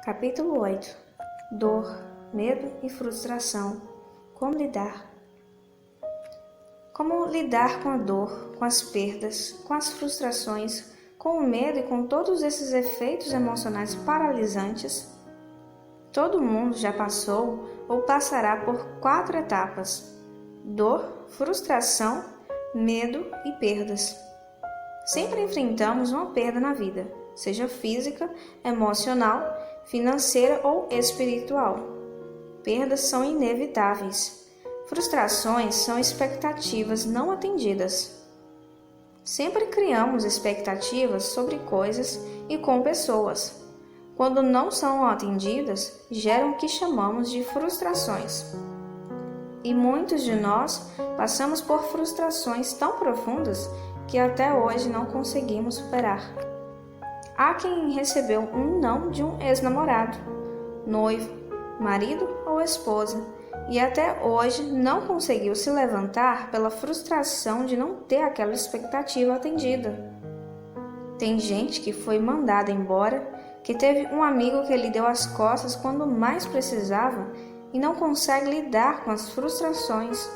Capítulo 8. Dor, medo e frustração. Como lidar? Como lidar com a dor, com as perdas, com as frustrações, com o medo e com todos esses efeitos emocionais paralisantes? Todo mundo já passou ou passará por 4 etapas: dor, frustração, medo e perdas. Sempre enfrentamos uma perda na vida, seja física, emocional, financeira ou espiritual. Perdas são inevitáveis. Frustrações são expectativas não atendidas. Sempre criamos expectativas sobre coisas e com pessoas. Quando não são atendidas, geram o que chamamos de frustrações. E muitos de nós passamos por frustrações tão profundas que até hoje não conseguimos superar. Há quem recebeu um não de um ex-namorado, noivo, marido ou esposa, e até hoje não conseguiu se levantar pela frustração de não ter aquela expectativa atendida. Tem gente que foi mandada embora, que teve um amigo que lhe deu as costas quando mais precisava e não consegue lidar com as frustrações.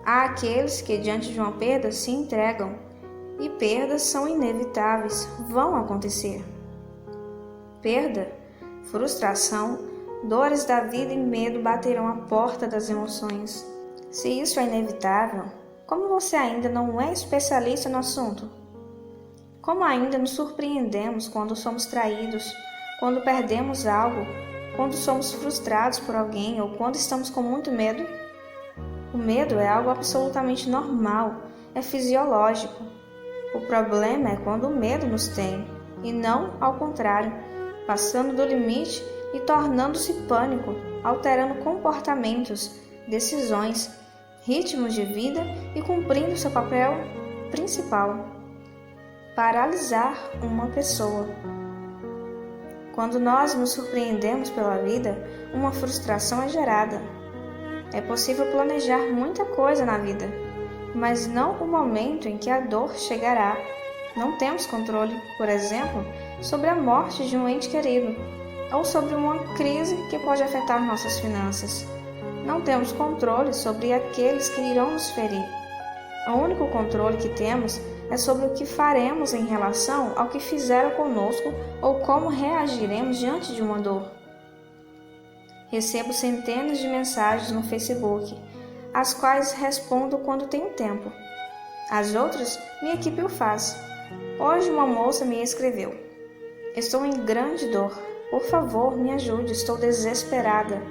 Há aqueles que diante de uma perda se entregam, e perdas são inevitáveis, vão acontecer. Perda, frustração, dores da vida e medo baterão à porta das emoções. Se isso é inevitável, como você ainda não é especialista no assunto? Como ainda nos surpreendemos quando somos traídos, quando perdemos algo, quando somos frustrados por alguém ou quando estamos com muito medo? O medo é algo absolutamente normal, é fisiológico. O problema é quando o medo nos tem, e não ao contrário, passando do limite e tornando-se pânico, alterando comportamentos, decisões, ritmos de vida e cumprindo seu papel principal: paralisar uma pessoa. Quando nós nos surpreendemos pela vida, uma frustração é gerada. É possível planejar muita coisa na vida, mas não o momento em que a dor chegará. Não temos controle, por exemplo, sobre a morte de um ente querido, ou sobre uma crise que pode afetar nossas finanças. Não temos controle sobre aqueles que irão nos ferir. O único controle que temos é sobre o que faremos em relação ao que fizeram conosco ou como reagiremos diante de uma dor. Recebo centenas de mensagens no Facebook, às quais respondo quando tenho tempo. As outras, minha equipe o faz. Hoje uma moça me escreveu: "Estou em grande dor. Por favor, me ajude, estou desesperada.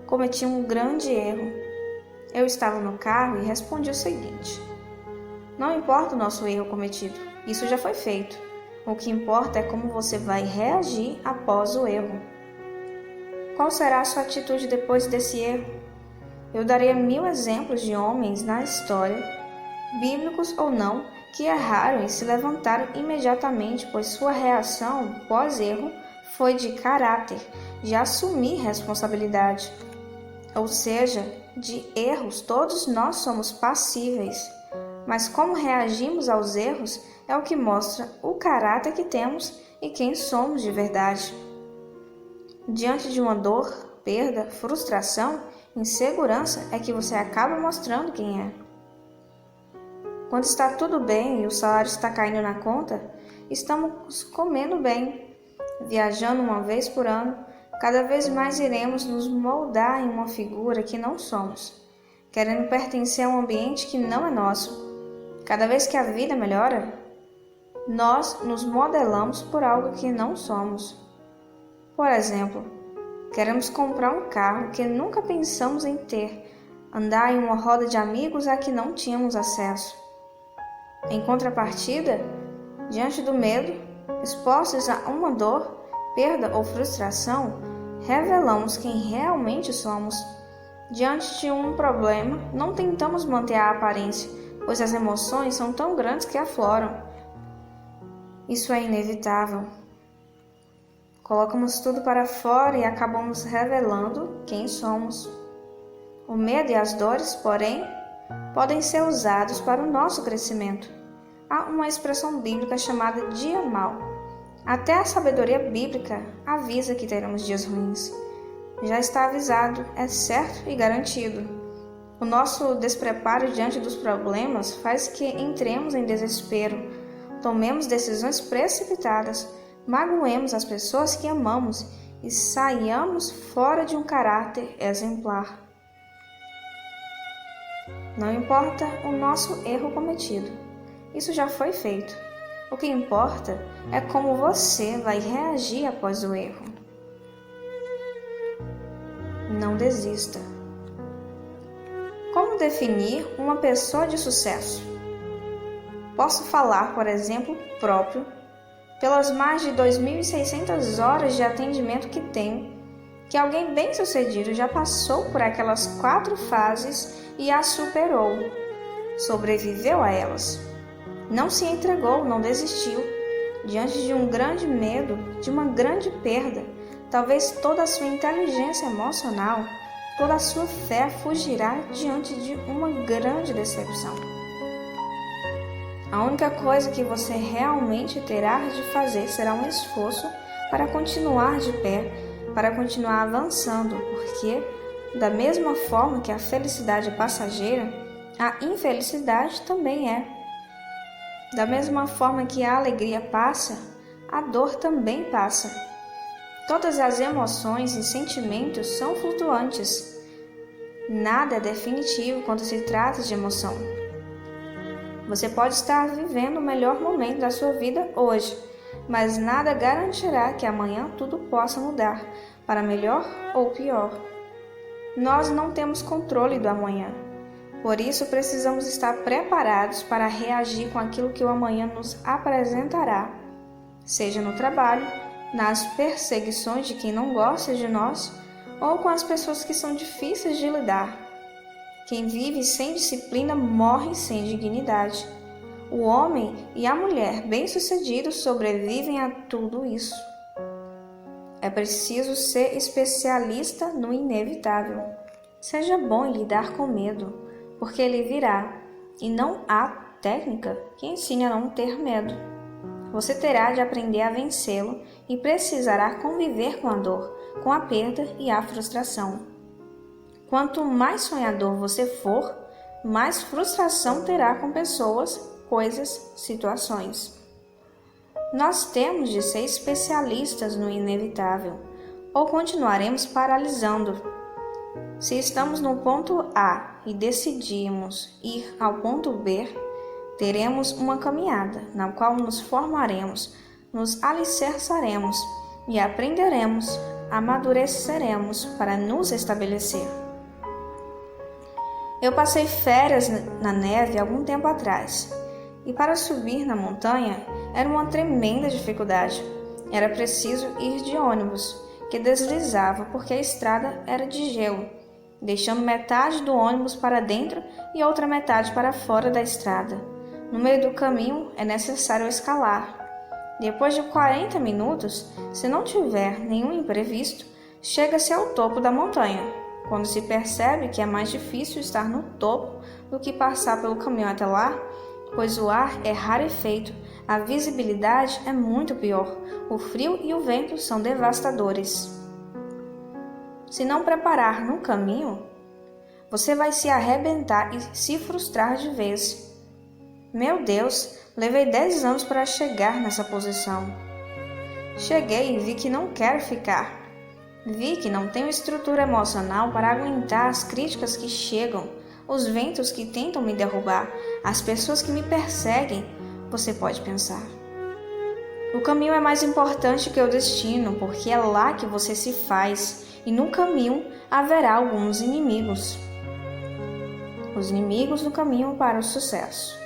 Cometi um grande erro." Eu estava no carro e respondi o seguinte: "Não importa o nosso erro cometido, isso já foi feito. O que importa é como você vai reagir após o erro. Qual será a sua atitude depois desse erro?" Eu daria 1000 exemplos de homens na história, bíblicos ou não, que erraram e se levantaram imediatamente, pois sua reação pós-erro foi de caráter, de assumir responsabilidade. Ou seja, de erros todos nós somos passíveis, mas como reagimos aos erros é o que mostra o caráter que temos e quem somos de verdade. Diante de uma dor, perda, frustração, insegurança é que você acaba mostrando quem é. Quando está tudo bem e o salário está caindo na conta, estamos comendo bem, viajando uma vez por ano, cada vez mais iremos nos moldar em uma figura que não somos, querendo pertencer a um ambiente que não é nosso. Cada vez que a vida melhora, nós nos modelamos por algo que não somos. Por exemplo, queremos comprar um carro que nunca pensamos em ter, andar em uma roda de amigos a que não tínhamos acesso. Em contrapartida, diante do medo, expostos a uma dor, perda ou frustração, revelamos quem realmente somos. Diante de um problema, não tentamos manter a aparência, pois as emoções são tão grandes que afloram. Isso é inevitável. Colocamos tudo para fora e acabamos revelando quem somos. O medo e as dores, porém, podem ser usados para o nosso crescimento. Há uma expressão bíblica chamada dia mau. Até a sabedoria bíblica avisa que teremos dias ruins. Já está avisado, é certo e garantido. O nosso despreparo diante dos problemas faz que entremos em desespero, tomemos decisões precipitadas, magoemos as pessoas que amamos e saiamos fora de um caráter exemplar. Não importa o nosso erro cometido, isso já foi feito. O que importa é como você vai reagir após o erro. Não desista. Como definir uma pessoa de sucesso? Posso falar, por exemplo, próprio, pelas mais de 2.600 horas de atendimento que tenho, que alguém bem-sucedido já passou por aquelas 4 fases e as superou, sobreviveu a elas. Não se entregou, não desistiu. Diante de um grande medo, de uma grande perda, talvez toda a sua inteligência emocional, toda a sua fé fugirá diante de uma grande decepção. A única coisa que você realmente terá de fazer será um esforço para continuar de pé, para continuar avançando, porque, da mesma forma que a felicidade é passageira, a infelicidade também é. Da mesma forma que a alegria passa, a dor também passa. Todas as emoções e sentimentos são flutuantes. Nada é definitivo quando se trata de emoção. Você pode estar vivendo o melhor momento da sua vida hoje, mas nada garantirá que amanhã tudo possa mudar, para melhor ou pior. Nós não temos controle do amanhã. Por isso, precisamos estar preparados para reagir com aquilo que o amanhã nos apresentará, seja no trabalho, nas perseguições de quem não gosta de nós, ou com as pessoas que são difíceis de lidar. Quem vive sem disciplina morre sem dignidade. O homem e a mulher bem-sucedidos sobrevivem a tudo isso. É preciso ser especialista no inevitável. Seja bom em lidar com medo, porque ele virá, e não há técnica que ensine a não ter medo. Você terá de aprender a vencê-lo e precisará conviver com a dor, com a perda e a frustração. Quanto mais sonhador você for, mais frustração terá com pessoas, coisas, situações. Nós temos de ser especialistas no inevitável, ou continuaremos paralisando. Se estamos no ponto A e decidimos ir ao ponto B, teremos uma caminhada na qual nos formaremos, nos alicerçaremos e aprenderemos, amadureceremos para nos estabelecer. Eu passei férias na neve algum tempo atrás, e para subir na montanha era uma tremenda dificuldade. Era preciso ir de ônibus, que deslizava porque a estrada era de gelo, deixando metade do ônibus para dentro e outra metade para fora da estrada. No meio do caminho é necessário escalar. Depois de 40 minutos, se não tiver nenhum imprevisto, chega-se ao topo da montanha. Quando se percebe que é mais difícil estar no topo do que passar pelo caminho até lá, pois o ar é rarefeito, a visibilidade é muito pior, o frio e o vento são devastadores. Se não preparar no caminho, você vai se arrebentar e se frustrar de vez. Meu Deus, levei 10 anos para chegar nessa posição. Cheguei e vi que não quero ficar. Vi que não tenho estrutura emocional para aguentar as críticas que chegam, os ventos que tentam me derrubar, as pessoas que me perseguem, você pode pensar. O caminho é mais importante que o destino, porque é lá que você se faz, e no caminho haverá alguns inimigos. Os inimigos no caminho para o sucesso.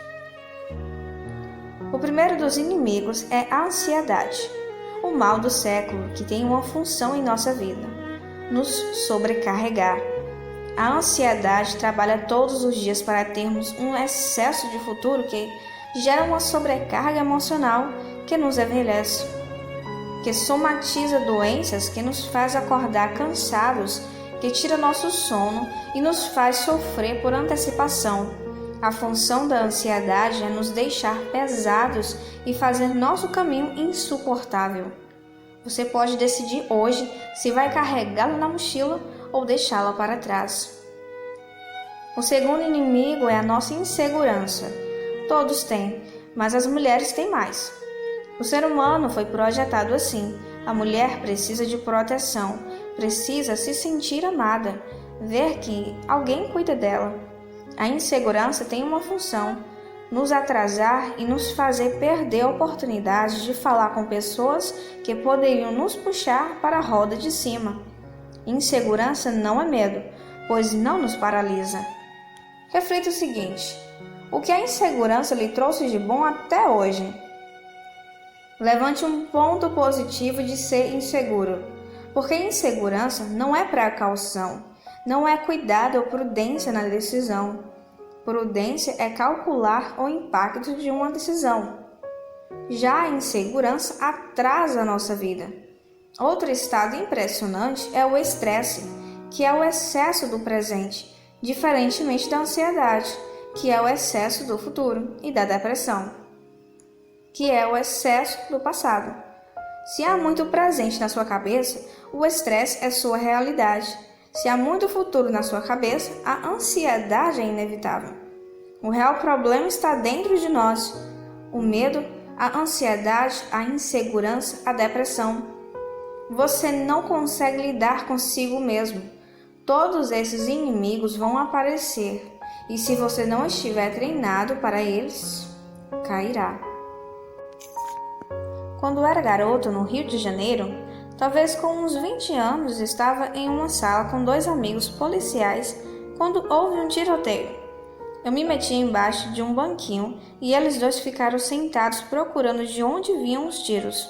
O primeiro dos inimigos é a ansiedade. O mal do século, que tem uma função em nossa vida, nos sobrecarregar. A ansiedade trabalha todos os dias para termos um excesso de futuro que gera uma sobrecarga emocional que nos envelhece, que somatiza doenças, que nos faz acordar cansados, que tira nosso sono e nos faz sofrer por antecipação. A função da ansiedade é nos deixar pesados e fazer nosso caminho insuportável. Você pode decidir hoje se vai carregá-la na mochila ou deixá-la para trás. O segundo inimigo é a nossa insegurança. Todos têm, mas as mulheres têm mais. O ser humano foi projetado assim. A mulher precisa de proteção, precisa se sentir amada, ver que alguém cuida dela. A insegurança tem uma função: nos atrasar e nos fazer perder a oportunidade de falar com pessoas que poderiam nos puxar para a roda de cima. Insegurança não é medo, pois não nos paralisa. Reflita o seguinte: o que a insegurança lhe trouxe de bom até hoje? Levante um ponto positivo de ser inseguro, porque insegurança não é precaução, não é cuidado ou prudência na decisão. Prudência é calcular o impacto de uma decisão. Já a insegurança atrasa a nossa vida. Outro estado impressionante é o estresse, que é o excesso do presente, diferentemente da ansiedade, que é o excesso do futuro, e da depressão, que é o excesso do passado. Se há muito presente na sua cabeça, o estresse é sua realidade. Se há muito futuro na sua cabeça, a ansiedade é inevitável. O real problema está dentro de nós: o medo, a ansiedade, a insegurança, a depressão. Você não consegue lidar consigo mesmo. Todos esses inimigos vão aparecer, e se você não estiver treinado para eles, cairá. Quando era garoto no Rio de Janeiro, talvez com uns 20 anos, estava em uma sala com 2 amigos policiais quando houve um tiroteio. Eu me meti embaixo de um banquinho e eles 2 ficaram sentados procurando de onde vinham os tiros.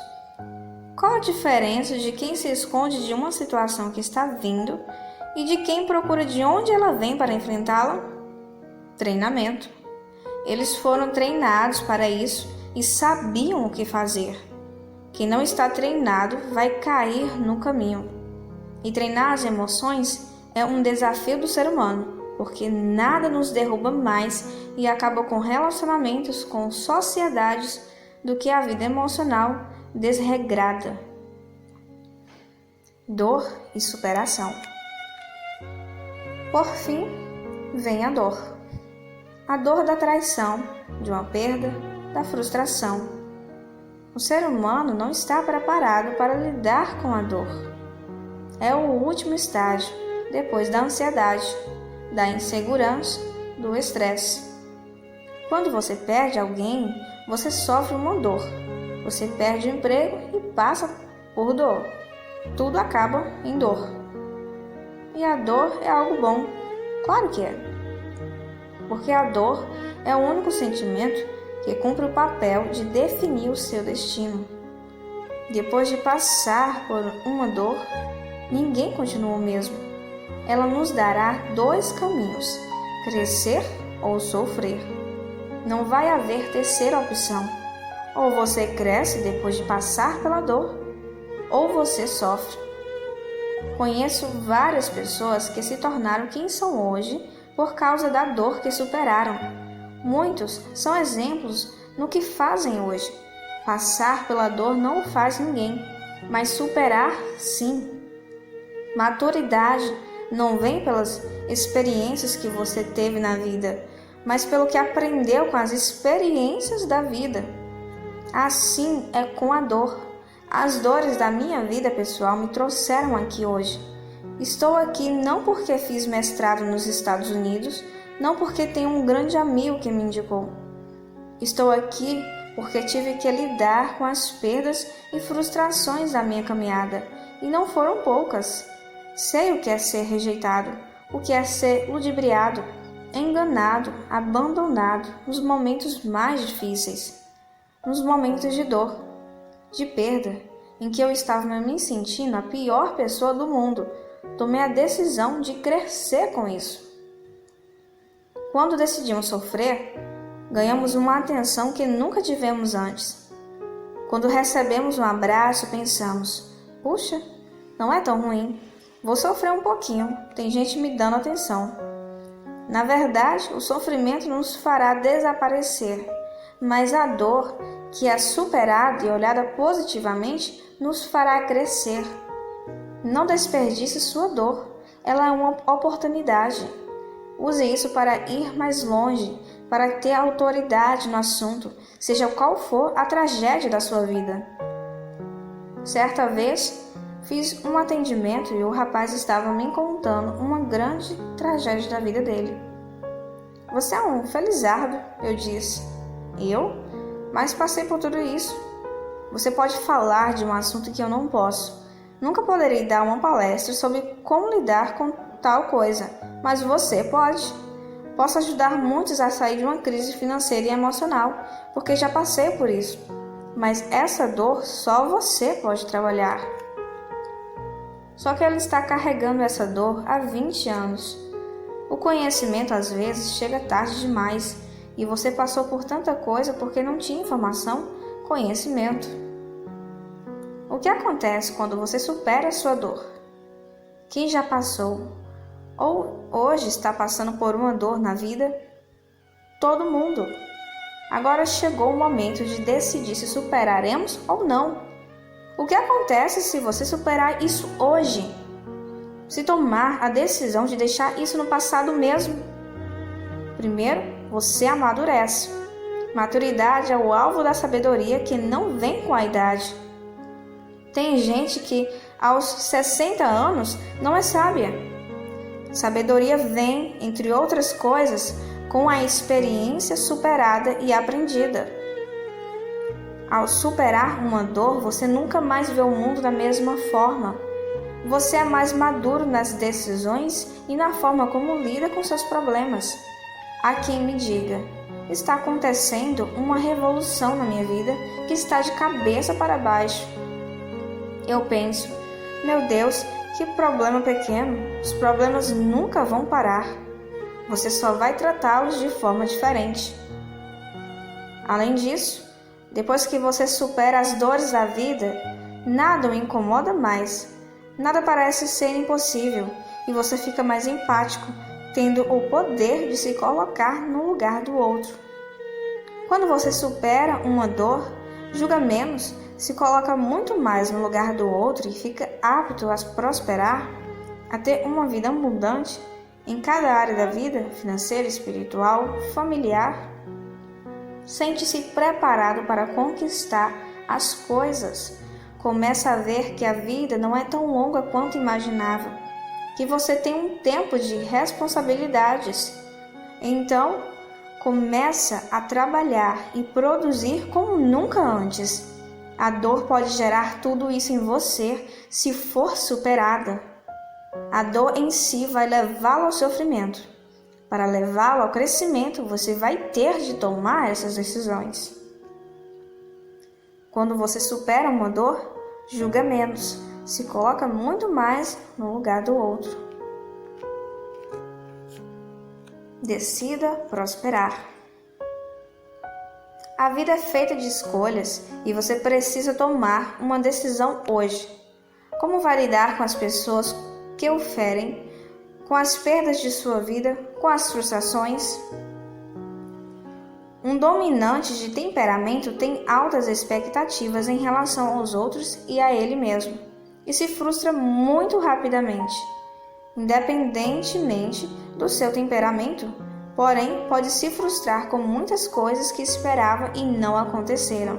Qual a diferença de quem se esconde de uma situação que está vindo e de quem procura de onde ela vem para enfrentá-la? Treinamento. Eles foram treinados para isso e sabiam o que fazer. Quem não está treinado vai cair no caminho. E treinar as emoções é um desafio do ser humano, porque nada nos derruba mais e acaba com relacionamentos, com sociedades, do que a vida emocional desregrada. Dor e superação. Por fim, vem a dor. A dor da traição, de uma perda, da frustração. O ser humano não está preparado para lidar com a dor. É o último estágio, depois da ansiedade, da insegurança, do estresse. Quando você perde alguém, você sofre uma dor. Você perde o emprego e passa por dor. Tudo acaba em dor. E a dor é algo bom. Claro que é. Porque a dor é o único sentimento que cumpre o papel de definir o seu destino. Depois de passar por uma dor, ninguém continua o mesmo. Ela nos dará 2 caminhos: crescer ou sofrer. Não vai haver terceira opção. Ou você cresce depois de passar pela dor, ou você sofre. Conheço várias pessoas que se tornaram quem são hoje por causa da dor que superaram. Muitos são exemplos no que fazem hoje. Passar pela dor não o faz ninguém, mas superar, sim. Maturidade não vem pelas experiências que você teve na vida, mas pelo que aprendeu com as experiências da vida. Assim é com a dor. As dores da minha vida pessoal me trouxeram aqui hoje. Estou aqui não porque fiz mestrado nos Estados Unidos, não porque tenho um grande amigo que me indicou. Estou aqui porque tive que lidar com as perdas e frustrações da minha caminhada, e não foram poucas. Sei o que é ser rejeitado, o que é ser ludibriado, enganado, abandonado nos momentos mais difíceis, nos momentos de dor, de perda, em que eu estava me sentindo a pior pessoa do mundo. Tomei a decisão de crescer com isso. Quando decidimos sofrer, ganhamos uma atenção que nunca tivemos antes. Quando recebemos um abraço, pensamos: puxa, não é tão ruim, vou sofrer um pouquinho, tem gente me dando atenção. Na verdade, o sofrimento nos fará desaparecer, mas a dor, que é superada e olhada positivamente, nos fará crescer. Não desperdice sua dor, ela é uma oportunidade. Use isso para ir mais longe, para ter autoridade no assunto, seja qual for a tragédia da sua vida. Certa vez, fiz um atendimento e o rapaz estava me contando uma grande tragédia da vida dele. Você é um felizardo, eu disse. Eu? Mas passei por tudo isso. Você pode falar de um assunto que eu não posso. Nunca poderei dar uma palestra sobre como lidar com tal coisa, mas você pode. Posso ajudar muitos a sair de uma crise financeira e emocional, porque já passei por isso. Mas essa dor só você pode trabalhar. Só que ele está carregando essa dor há 20 anos. O conhecimento às vezes chega tarde demais e você passou por tanta coisa porque não tinha informação, conhecimento. O que acontece quando você supera a sua dor? Quem já passou ou hoje está passando por uma dor na vida? Todo mundo. Agora chegou o momento de decidir se superaremos ou não. O que acontece se você superar isso hoje? Se tomar a decisão de deixar isso no passado mesmo? Primeiro, você amadurece. Maturidade é o alvo da sabedoria que não vem com a idade. Tem gente que aos 60 anos não é sábia. Sabedoria vem, entre outras coisas, com a experiência superada e aprendida. Ao superar uma dor, você nunca mais vê o mundo da mesma forma. Você é mais maduro nas decisões e na forma como lida com seus problemas. Há quem me diga, está acontecendo uma revolução na minha vida que está de cabeça para baixo. Eu penso, meu Deus, que problema pequeno, os problemas nunca vão parar. Você só vai tratá-los de forma diferente. Além disso, depois que você supera as dores da vida, nada o incomoda mais, nada parece ser impossível e você fica mais empático, tendo o poder de se colocar no lugar do outro. Quando você supera uma dor, julga menos, se coloca muito mais no lugar do outro e fica apto a prosperar, a ter uma vida abundante em cada área da vida, financeira, espiritual, familiar. Sente-se preparado para conquistar as coisas. Começa a ver que a vida não é tão longa quanto imaginava, que você tem um tempo de responsabilidades. Então, começa a trabalhar e produzir como nunca antes. A dor pode gerar tudo isso em você se for superada. A dor em si vai levá-lo ao sofrimento. Para levá-lo ao crescimento, você vai ter de tomar essas decisões. Quando você supera uma dor, julga menos, se coloca muito mais no lugar do outro. Decida prosperar. A vida é feita de escolhas e você precisa tomar uma decisão hoje. Como vai lidar com as pessoas que o ferem, com as perdas de sua vida, com as frustrações? Um dominante de temperamento tem altas expectativas em relação aos outros e a ele mesmo, e se frustra muito rapidamente. Independentemente do seu temperamento, porém pode se frustrar com muitas coisas que esperava e não aconteceram.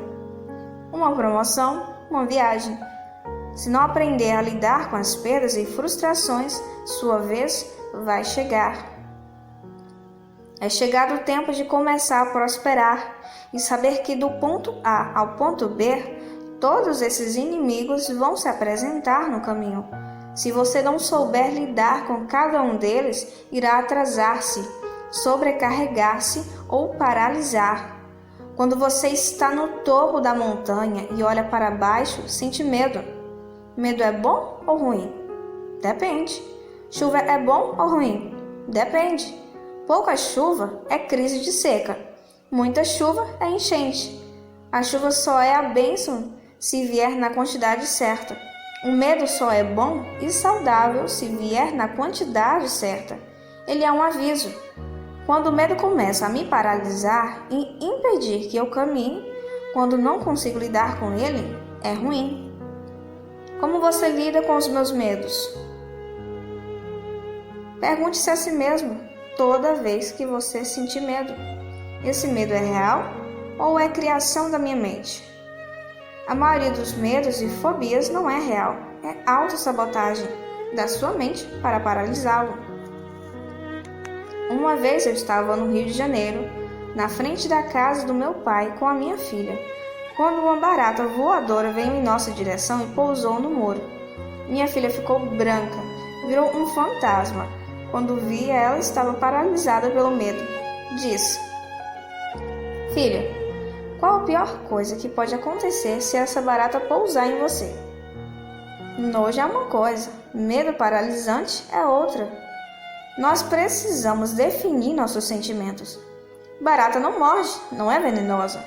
Uma promoção, uma viagem. Se não aprender a lidar com as perdas e frustrações, sua vez vai chegar. É chegado o tempo de começar a prosperar e saber que do ponto A ao ponto B, todos esses inimigos vão se apresentar no caminho. Se você não souber lidar com cada um deles, irá atrasar-se, sobrecarregar-se ou paralisar. Quando você está no topo da montanha e olha para baixo, sente medo. Medo é bom ou ruim? Depende. Chuva é bom ou ruim? Depende. Pouca chuva é crise de seca. Muita chuva é enchente. A chuva só é a bênção se vier na quantidade certa. O medo só é bom e saudável se vier na quantidade certa. Ele é um aviso. Quando o medo começa a me paralisar e impedir que eu caminhe, quando não consigo lidar com ele, é ruim. Como você lida com os meus medos? Pergunte-se a si mesmo toda vez que você sentir medo. Esse medo é real ou é criação da minha mente? A maioria dos medos e fobias não é real, é autossabotagem da sua mente para paralisá-lo. Uma vez eu estava no Rio de Janeiro, na frente da casa do meu pai com a minha filha, quando uma barata voadora veio em nossa direção e pousou no muro. Minha filha ficou branca, virou um fantasma. Quando via, ela estava paralisada pelo medo. Disse: Filha, qual a pior coisa que pode acontecer se essa barata pousar em você? Nojo é uma coisa, medo paralisante é outra. Nós precisamos definir nossos sentimentos. Barata não morde, não é venenosa.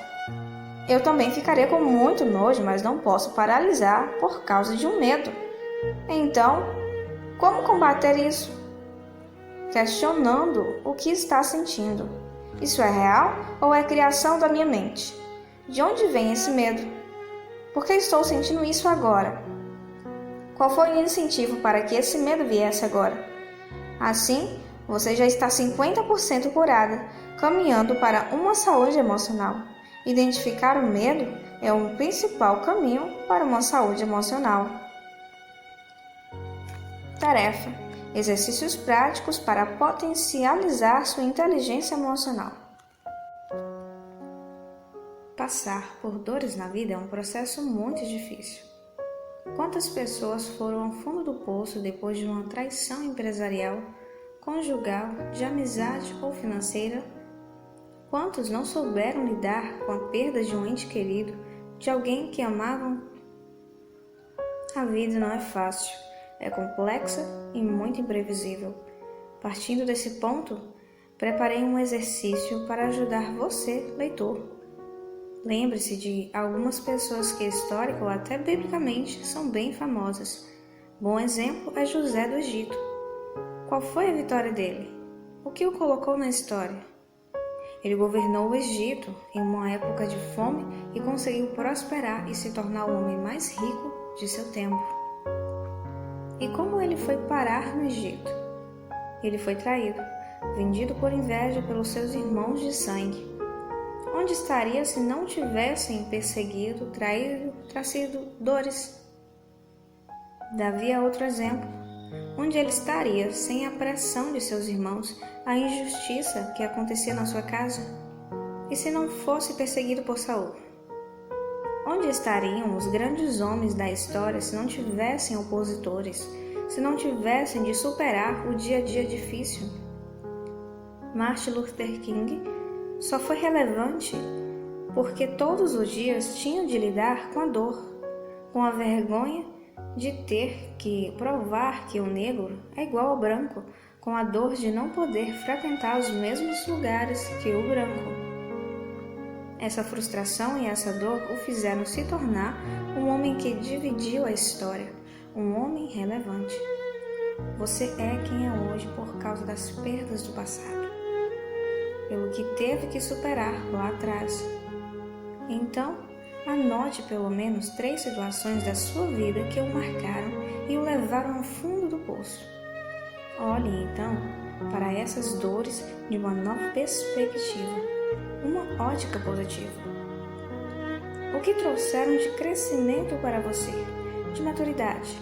Eu também ficaria com muito nojo, mas não posso paralisar por causa de um medo. Então, como combater isso? Questionando o que está sentindo. Isso é real ou é criação da minha mente? De onde vem esse medo? Por que estou sentindo isso agora? Qual foi o incentivo para que esse medo viesse agora? Assim, você já está 50% curada, caminhando para uma saúde emocional. Identificar o medo é um principal caminho para uma saúde emocional. Tarefa: exercícios práticos para potencializar sua inteligência emocional. Passar por dores na vida é um processo muito difícil. Quantas pessoas foram ao fundo do poço depois de uma traição empresarial, conjugal, de amizade ou financeira? Quantos não souberam lidar com a perda de um ente querido, de alguém que amavam? A vida não é fácil, é complexa e muito imprevisível. Partindo desse ponto, preparei um exercício para ajudar você, leitor. Lembre-se de algumas pessoas que, histórica ou até biblicamente, são bem famosas. Bom exemplo é José do Egito. Qual foi a vitória dele? O que o colocou na história? Ele governou o Egito em uma época de fome e conseguiu prosperar e se tornar o homem mais rico de seu tempo. E como ele foi parar no Egito? Ele foi traído, vendido por inveja pelos seus irmãos de sangue. Onde estaria se não tivessem perseguido, traído, trazido dores? Davi é outro exemplo. Onde ele estaria sem a pressão de seus irmãos, a injustiça que acontecia na sua casa? E se não fosse perseguido por Saul? Onde estariam os grandes homens da história se não tivessem opositores, se não tivessem de superar o dia a dia difícil? Martin Luther King só foi relevante porque todos os dias tinha de lidar com a dor, com a vergonha de ter que provar que o negro é igual ao branco, com a dor de não poder frequentar os mesmos lugares que o branco. Essa frustração e essa dor o fizeram se tornar um homem que dividiu a história, um homem relevante. Você é quem é hoje por causa das perdas do passado, pelo que teve que superar lá atrás. Então, anote pelo menos 3 situações da sua vida que o marcaram e o levaram ao fundo do poço. Olhe então para essas dores de uma nova perspectiva, uma ótica positiva. O que trouxeram de crescimento para você, de maturidade?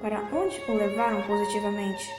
Para onde o levaram positivamente?